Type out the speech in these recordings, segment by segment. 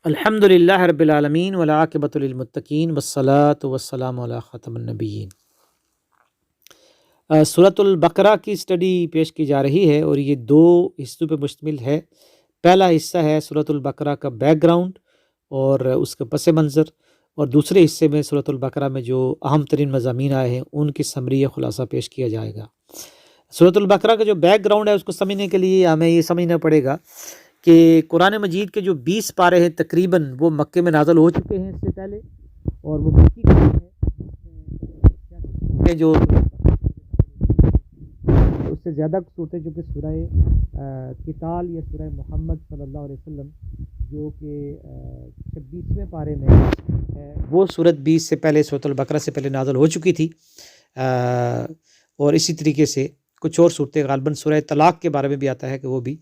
الحمدللہ رب العالمین والعاقبۃ للمتقین والصلاۃ والسلام علی خاتم النبیین۔ سورۃ البقرہ کی اسٹڈی پیش کی جا رہی ہے اور یہ دو حصوں پہ مشتمل ہے۔ پہلا حصہ ہے سورۃ البقرہ کا بیک گراؤنڈ اور اس کا پس منظر، اور دوسرے حصے میں سورۃ البقرہ میں جو اہم ترین مضامین آئے ہیں ان کی سمری یا خلاصہ پیش کیا جائے گا۔ سورۃ البقرہ کا جو بیک گراؤنڈ ہے اس کو سمجھنے کے لیے ہمیں یہ سمجھنا پڑے گا کہ قرآن مجید کے جو 20 پارے ہیں تقریباً وہ مکے میں نازل ہو چکے ہیں اس سے پہلے، اور وہ مکی قرآن ہے جو اس سے زیادہ صورتیں جو کہ سورہ قتال یا سورہ محمد صلی اللہ علیہ وسلم جو کہ 26ویں پارے میں ہے، وہ سورت 20 سے پہلے سورۃ البقرہ سے پہلے نازل ہو چکی تھی، اور اسی طریقے سے کچھ اور صورتیں غالباً سورہ طلاق کے بارے میں بھی آتا ہے کہ وہ بھی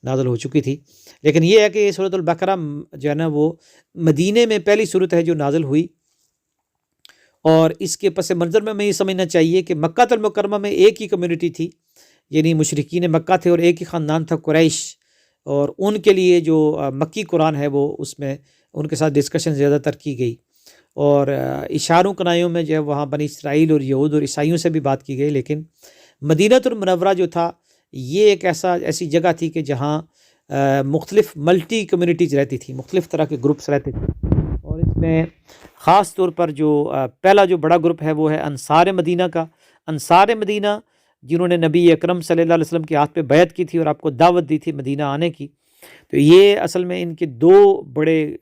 نازل ہو چکی تھی۔ لیکن یہ ہے کہ یہ سورۃ البقرہ جو ہے نا وہ مدینے میں پہلی صورت ہے جو نازل ہوئی، اور اس کے پس منظر میں ہمیں یہ سمجھنا چاہیے کہ مکہ المکرمہ میں ایک ہی کمیونٹی تھی، یعنی مشرکین مکہ تھے اور ایک ہی خاندان تھا قریش، اور ان کے لیے جو مکی قرآن ہے وہ اس میں ان کے ساتھ ڈسکشن زیادہ تر کی گئی، اور اشاروں کنایوں میں جو ہے وہاں بنی اسرائیل اور یہود اور عیسائیوں سے بھی بات کی گئی۔ لیکن مدینہ المنورہ جو تھا یہ ایک ایسی جگہ تھی کہ جہاں مختلف ملٹی کمیونٹیز رہتی تھی، مختلف طرح کے گروپس رہتے تھے، اور اس میں خاص طور پر جو پہلا جو بڑا گروپ ہے وہ ہے انصار مدینہ کا۔ انصار مدینہ جنہوں نے نبی اکرم صلی اللہ علیہ وسلم کے ہاتھ پہ بیعت کی تھی اور آپ کو دعوت دی تھی مدینہ آنے کی، تو یہ اصل میں ان کے دو بڑے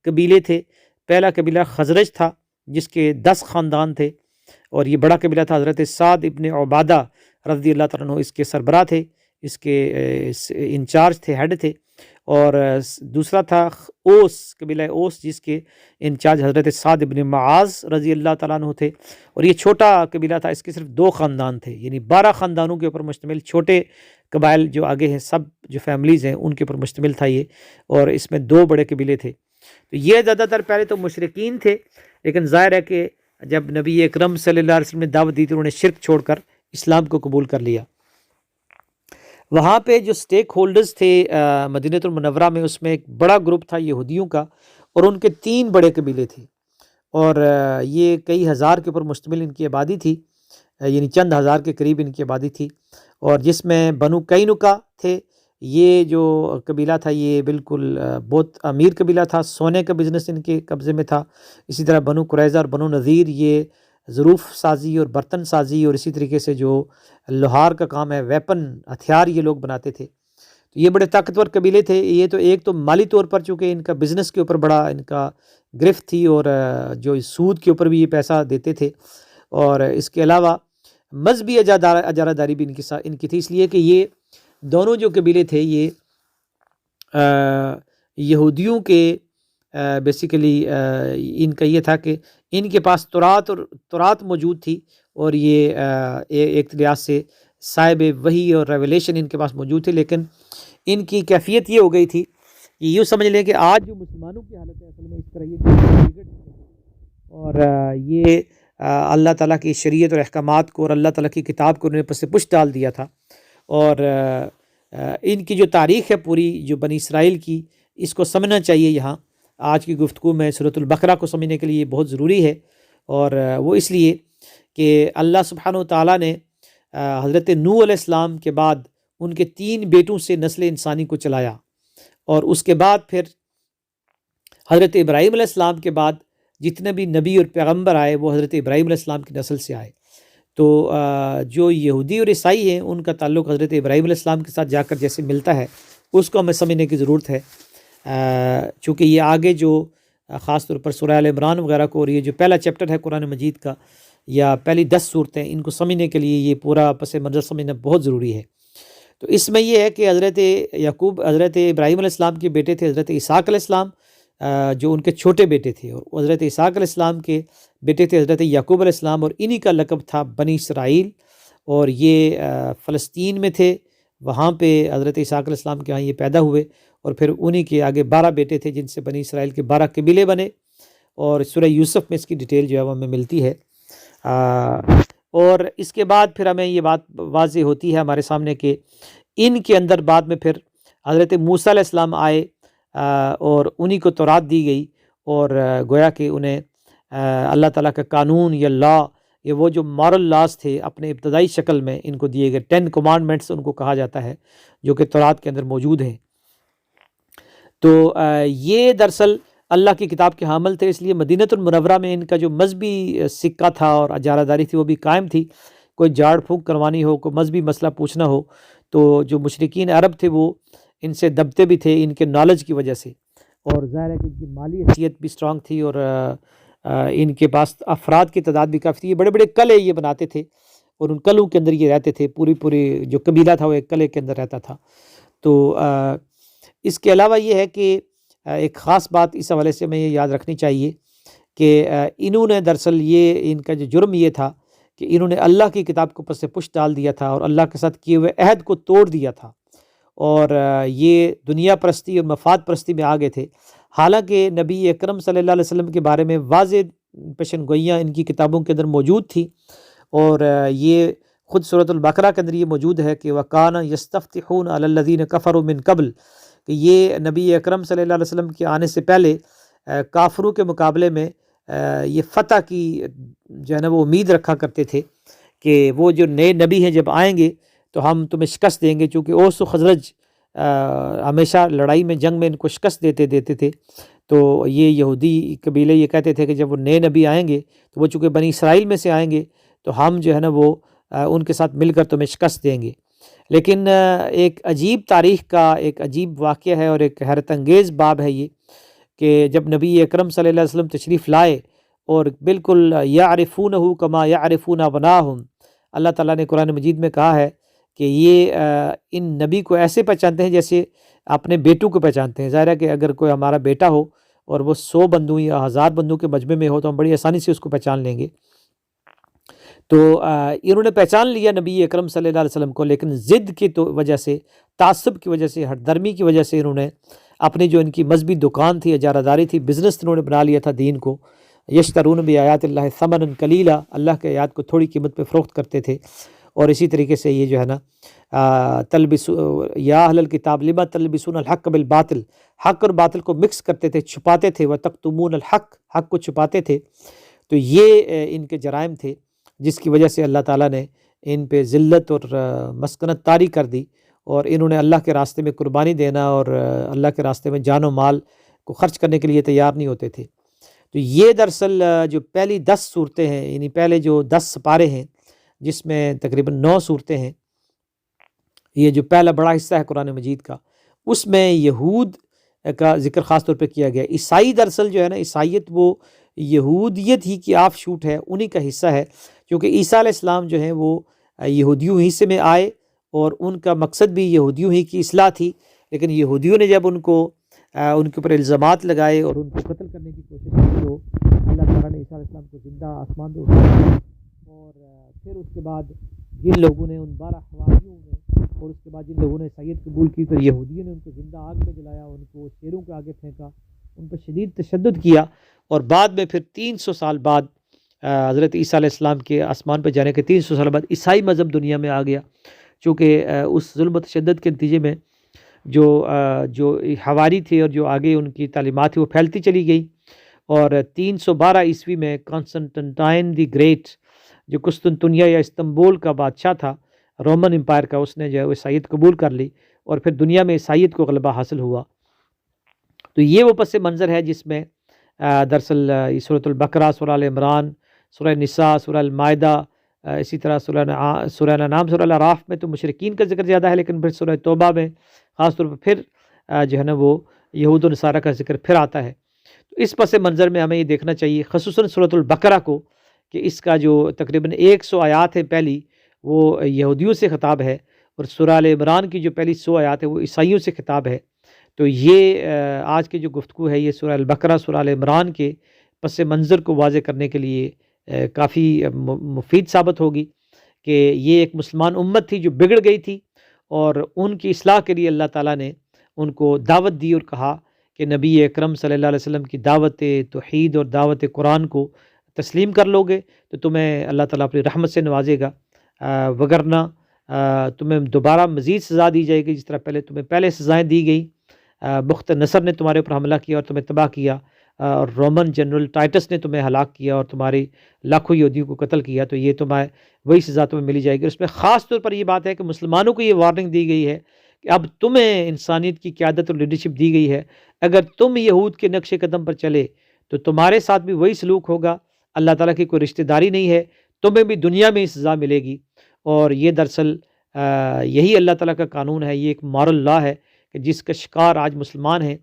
قبیلے تھے۔ پہلا قبیلہ خزرج تھا جس کے 10 خاندان تھے، اور یہ بڑا قبیلہ تھا، حضرت سعد ابن عبادہ رضی اللہ تعالیٰ عنہ اس کے سربراہ تھے، اس کے انچارج تھے، ہیڈ تھے۔ اور دوسرا تھا اوس، قبیلہ اوس، جس کے انچارج حضرت سعد ابن معاذ رضی اللہ تعالیٰ عنہ تھے، اور یہ چھوٹا قبیلہ تھا، اس کے صرف 2 خاندان تھے، یعنی 12 خاندانوں کے اوپر مشتمل چھوٹے قبائل جو آگے ہیں سب جو فیملیز ہیں ان کے اوپر مشتمل تھا یہ، اور اس میں 2 بڑے قبیلے تھے۔ تو یہ زیادہ تر پہلے تو مشرکین تھے، لیکن ظاہر ہے کہ جب نبی اکرم صلی اللہ علیہ وسلم نے دعوت دی تو انہوں نے شرک چھوڑ کر اسلام کو قبول کر لیا۔ وہاں پہ جو سٹیک ہولڈرز تھے مدینہ المنورہ میں، اس میں ایک بڑا گروپ تھا یہودیوں کا، اور ان کے 3 بڑے قبیلے تھے، اور یہ کئی ہزار کے اوپر مشتمل ان کی آبادی تھی، یعنی چند ہزار کے قریب ان کی آبادی تھی، اور جس میں بنو قینقاع تھے۔ یہ جو قبیلہ تھا یہ بالکل بہت امیر قبیلہ تھا، سونے کا بزنس ان کے قبضے میں تھا۔ اسی طرح بنو قریظہ اور بنو نذیر یہ ظروف سازی اور برتن سازی اور اسی طریقے سے جو لوہار کا کام ہے، ویپن ہتھیار یہ لوگ بناتے تھے۔ تو یہ بڑے طاقتور قبیلے تھے۔ یہ تو ایک تو مالی طور پر چونکہ ان کا بزنس کے اوپر بڑا ان کا گرفت تھی، اور جو سود کے اوپر بھی یہ پیسہ دیتے تھے، اور اس کے علاوہ مذہبی اجارہ داری بھی ان کی تھی، اس لیے کہ یہ دونوں جو قبیلے تھے یہ یہودیوں کے بیسیکلی ان کا یہ تھا کہ ان کے پاس تورات موجود تھی، اور یہ ایک لحاظ سے صاحب وحی اور ریولیشن ان کے پاس موجود تھی، لیکن ان کی کیفیت یہ ہو گئی تھی کہ یوں سمجھ لیں کہ آج جو مسلمانوں کی حالت ہے اصل میں اس طرح یہ، اور یہ اللہ تعالیٰ کی شریعت اور احکامات کو اور اللہ تعالیٰ کی کتاب کو انہوں نے پس پش ڈال دیا تھا، اور ان کی جو تاریخ ہے پوری جو بنی اسرائیل کی، اس کو سمجھنا چاہیے یہاں آج کی گفتگو میں۔ سورۃ البقرہ کو سمجھنے کے لیے بہت ضروری ہے، اور وہ اس لیے کہ اللہ سبحانہ وتعالیٰ نے حضرت نوح علیہ السلام کے بعد ان کے 3 بیٹوں سے نسل انسانی کو چلایا، اور اس کے بعد پھر حضرت ابراہیم علیہ السلام کے بعد جتنے بھی نبی اور پیغمبر آئے وہ حضرت ابراہیم علیہ السلام کی نسل سے آئے۔ تو جو یہودی اور عیسائی ہیں ان کا تعلق حضرت ابراہیم علیہ السلام کے ساتھ جا کر جیسے ملتا ہے، اس کو ہمیں سمجھنے کی ضرورت ہے، چونکہ یہ آگے جو خاص طور پر سورہ آل عمران وغیرہ کو، اور یہ جو پہلا چیپٹر ہے قرآن مجید کا یا پہلی 10 صورتیں، ان کو سمجھنے کے لیے یہ پورا پس منظر سمجھنا بہت ضروری ہے۔ تو اس میں یہ ہے کہ حضرت ابراہیم علیہ السلام کے بیٹے تھے حضرت اسحاق علیہ السلام، جو ان کے چھوٹے بیٹے تھے، اور حضرت اسحاق علیہ السلام کے بیٹے تھے حضرت یعقوب علیہ السلام، اور انہی کا لقب تھا بنی اسرائیل، اور یہ فلسطین میں تھے، وہاں پہ حضرت اسحاق علیہ السلام کے ہاں یہ پیدا ہوئے، اور پھر انہی کے آگے 12 بیٹے تھے جن سے بنی اسرائیل کے 12 قبیلے بنے، اور سورہ یوسف میں اس کی ڈیٹیل جو ہے وہ ہمیں ملتی ہے۔ اور اس کے بعد پھر ہمیں یہ بات واضح ہوتی ہے ہمارے سامنے کہ ان کے اندر بعد میں پھر حضرت موسیٰ علیہ السلام آئے، اور انہی کو تورات دی گئی، اور گویا کہ انہیں اللہ تعالیٰ کا قانون یا لا، یہ وہ جو مارل لاز تھے اپنے ابتدائی شکل میں ان کو دیے گئے، 10 کمانڈمنٹس ان کو کہا جاتا ہے، جو کہ تورات کے اندر موجود ہیں۔ تو یہ دراصل اللہ کی کتاب کے حامل تھے، اس لیے مدینہ المنورہ میں ان کا جو مذہبی سکہ تھا اور اجارہ داری تھی وہ بھی قائم تھی۔ کوئی جھاڑ پھونک کروانی ہو، کوئی مذہبی مسئلہ پوچھنا ہو، تو جو مشرکین عرب تھے وہ ان سے دبتے بھی تھے ان کے نالج کی وجہ سے، اور ظاہر ہے کہ ان کی مالی حیثیت بھی سٹرانگ تھی، اور ان کے پاس افراد کی تعداد بھی کافی تھی۔ یہ بڑے بڑے قلعے یہ بناتے تھے، اور ان قلعوں کے اندر یہ رہتے تھے، پوری جو قبیلہ تھا وہ ایک قلعے کے اندر رہتا تھا۔ تو اس کے علاوہ یہ ہے کہ ایک خاص بات اس حوالے سے میں یہ یاد رکھنی چاہیے کہ انہوں نے دراصل یہ ان کا جو جرم یہ تھا کہ انہوں نے اللہ کی کتاب کو پس پش ڈال دیا تھا، اور اللہ کے ساتھ کیے ہوئے عہد کو توڑ دیا تھا، اور یہ دنیا پرستی اور مفاد پرستی میں آگے تھے۔ حالانکہ نبی اکرم صلی اللہ علیہ وسلم کے بارے میں واضح پیشن گوئیاں ان کی کتابوں کے اندر موجود تھی، اور یہ خود سورۃ البقرہ کے اندر یہ موجود ہے کہ وَكَانَ يَسْتَفْتِحُونَ عَلَى الَّذِينَ كَفَرُوا مِن قَبْلُ، کہ یہ نبی اکرم صلی اللہ علیہ وسلم کے آنے سے پہلے کافروں کے مقابلے میں یہ فتح کی جو ہے نا وہ امید رکھا کرتے تھے کہ وہ جو نئے نبی ہیں جب آئیں گے تو ہم تمہیں شکست دیں گے، چونکہ اوس و خزرج ہمیشہ لڑائی میں جنگ میں ان کو شکست دیتے تھے۔ تو یہ یہودی قبیلے یہ کہتے تھے کہ جب وہ نئے نبی آئیں گے تو وہ چونکہ بنی اسرائیل میں سے آئیں گے تو ہم جو ہے نا وہ ان کے ساتھ مل کر تمہیں شکست دیں گے۔ لیکن ایک عجیب تاریخ کا ایک عجیب واقعہ ہے اور ایک حیرت انگیز باب ہے یہ، کہ جب نبی اکرم صلی اللہ علیہ وسلم تشریف لائے اور بالکل یعرفونہ کما یعرفون ابناہم، اللہ تعالیٰ نے قرآن مجید میں کہا ہے کہ یہ ان نبی کو ایسے پہچانتے ہیں جیسے اپنے بیٹوں کو پہچانتے ہیں۔ ظاہر ہے کہ اگر کوئی ہمارا بیٹا ہو اور وہ 100 بندوں یا 1000 بندوں کے مجمع میں ہو تو ہم بڑی آسانی سے اس کو پہچان لیں گے۔ تو انہوں نے پہچان لیا نبی اکرم صلی اللہ علیہ وسلم کو، لیکن ضد کی وجہ سے، تعصب کی وجہ سے، ہٹ درمی کی وجہ سے انہوں نے اپنی جو ان کی مذہبی دکان تھی، اجارہ داری تھی، بزنس انہوں نے بنا لیا تھا دین کو۔ یشترون بآیات اللہ ثمنا قلیلا، اللہ کے آیات کو تھوڑی قیمت پہ فروخت کرتے تھے۔ اور اسی طریقے سے یہ جو ہے نا یا اہل الکتاب لما تلبسون الحق بالباطل، حق اور باطل کو مکس کرتے تھے، چھپاتے تھے، وتکتمون الحق، حق کو چھپاتے تھے۔ تو یہ ان کے جرائم تھے جس کی وجہ سے اللہ تعالیٰ نے ان پہ ذلت اور مسکنت طاری کر دی، اور انہوں نے اللہ کے راستے میں قربانی دینا اور اللہ کے راستے میں جان و مال کو خرچ کرنے کے لیے تیار نہیں ہوتے تھے۔ تو یہ دراصل جو پہلی 10 صورتیں ہیں، یعنی پہلے جو 10 سپارے ہیں جس میں تقریباً 9 صورتیں ہیں، یہ جو پہلا بڑا حصہ ہے قرآن مجید کا، اس میں یہود کا ذکر خاص طور پہ کیا گیا۔ عیسائی دراصل جو ہے نا، عیسائیت وہ یہودیت ہی کی آف شوٹ ہے، انہی کا حصہ ہے، کیونکہ عیسیٰ علیہ السلام جو ہیں وہ یہودیوں ہی سے میں آئے، اور ان کا مقصد بھی یہودیوں ہی کی اصلاح تھی۔ لیکن یہودیوں نے جب ان کے اوپر الزامات لگائے اور ان کو قتل کرنے کی کوشش کی، تو اللہ تعالیٰ نے عیسیٰ علیہ السلام کو زندہ آسمان پہ اٹھایا، اور پھر اس کے بعد جن لوگوں نے ان 12 حواریوں میں، اور اس کے بعد جن لوگوں نے عیسائیت قبول کی تو یہودیوں نے ان کو زندہ آگ میں جلایا، ان کو شیروں کے آگے پھینکا، ان پر شدید تشدد کیا، اور بعد میں پھر 300 سال بعد حضرت عیسیٰ علیہ السلام کے آسمان پہ جانے کے 300 سال بعد عیسائی مذہب دنیا میں آ گیا، چونکہ اس ظلم و تشدد کے نتیجے میں جو حواری تھے اور جو آگے ان کی تعلیمات تھی وہ پھیلتی چلی گئی، اور 312 عیسوی میں کانسٹنٹائن دی گریٹ، جو قسطنطنیہ یا استنبول کا بادشاہ تھا رومن امپائر کا، اس نے جو ہے وہ عیسائیت قبول کر لی، اور پھر دنیا میں عیسائیت کو غلبہ حاصل ہوا۔ تو یہ وہ پس منظر ہے جس میں دراصل سورۃ البقرہ، سورہ آل عمران، سورہ نساء، سورہ المائدہ، اسی طرح سورہ انعام، سورہ الاعراف میں تو مشرکین کا ذکر زیادہ ہے، لیکن پھر سورہ توبہ میں خاص طور پر پھر جو ہے نا وہ یہود و نصارہ کا ذکر پھر آتا ہے۔ تو اس پس منظر میں ہمیں یہ دیکھنا چاہیے خصوصاً سورۃ البقرہ کو، کہ اس کا جو تقریباً 100 آیات ہے پہلی، وہ یہودیوں سے خطاب ہے، اور سورہ آل عمران کی جو پہلی 100 آیات ہے وہ عیسائیوں سے خطاب ہے۔ تو یہ آج کی جو گفتگو ہے یہ سورہ البقرہ، سورہ آل عمران کے پس منظر کو واضح کرنے کے لیے کافی مفید ثابت ہوگی، کہ یہ ایک مسلمان امت تھی جو بگڑ گئی تھی، اور ان کی اصلاح کے لیے اللہ تعالیٰ نے ان کو دعوت دی اور کہا کہ نبی اکرم صلی اللہ علیہ وسلم کی دعوت توحید اور دعوت قرآن کو تسلیم کر لو گے تو تمہیں اللہ تعالیٰ اپنی رحمت سے نوازے گا، وگرنہ تمہیں دوبارہ مزید سزا دی جائے گی، جس طرح تمہیں پہلے سزائیں دی گئی بخت نصر نے تمہارے اوپر حملہ کیا اور تمہیں تباہ کیا، اور رومن جنرل ٹائٹس نے تمہیں ہلاک کیا اور تمہاری لاکھوں یہودیوں کو قتل کیا، تو یہ تمہیں وہی سزا تمہیں ملی جائے گی۔ اس میں خاص طور پر یہ بات ہے کہ مسلمانوں کو یہ وارننگ دی گئی ہے کہ اب تمہیں انسانیت کی قیادت اور لیڈرشپ دی گئی ہے، اگر تم یہود کے نقش قدم پر چلے تو تمہارے ساتھ بھی وہی سلوک ہوگا، اللہ تعالیٰ کی کوئی رشتہ داری نہیں ہے، تمہیں بھی دنیا میں ہی سزا ملے گی۔ اور یہ دراصل یہی اللہ تعالیٰ کا قانون ہے، یہ ایک مورل لا ہے کہ جس کا شکار آج مسلمان ہیں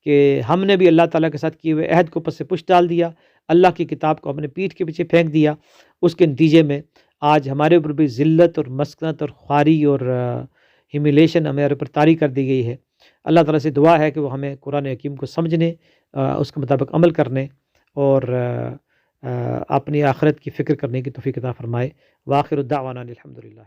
کہ ہم نے بھی اللہ تعالیٰ کے ساتھ کیے ہوئے عہد کو پس سے پشت ڈال دیا، اللہ کی کتاب کو اپنے پیٹھ کے پیچھے پھینک دیا، اس کے نتیجے میں آج ہمارے اوپر بھی ذلت اور مسکنت اور خواری اور ہیمیلیشن ہمارے اوپر طاری کر دی گئی ہے۔ اللہ تعالیٰ سے دعا ہے کہ وہ ہمیں قرآن حکیم کو سمجھنے، اس کے مطابق عمل کرنے اور اپنی آخرت کی فکر کرنے کی توفیق عطا فرمائے۔ وآخر الدعوانا الحمدللہ۔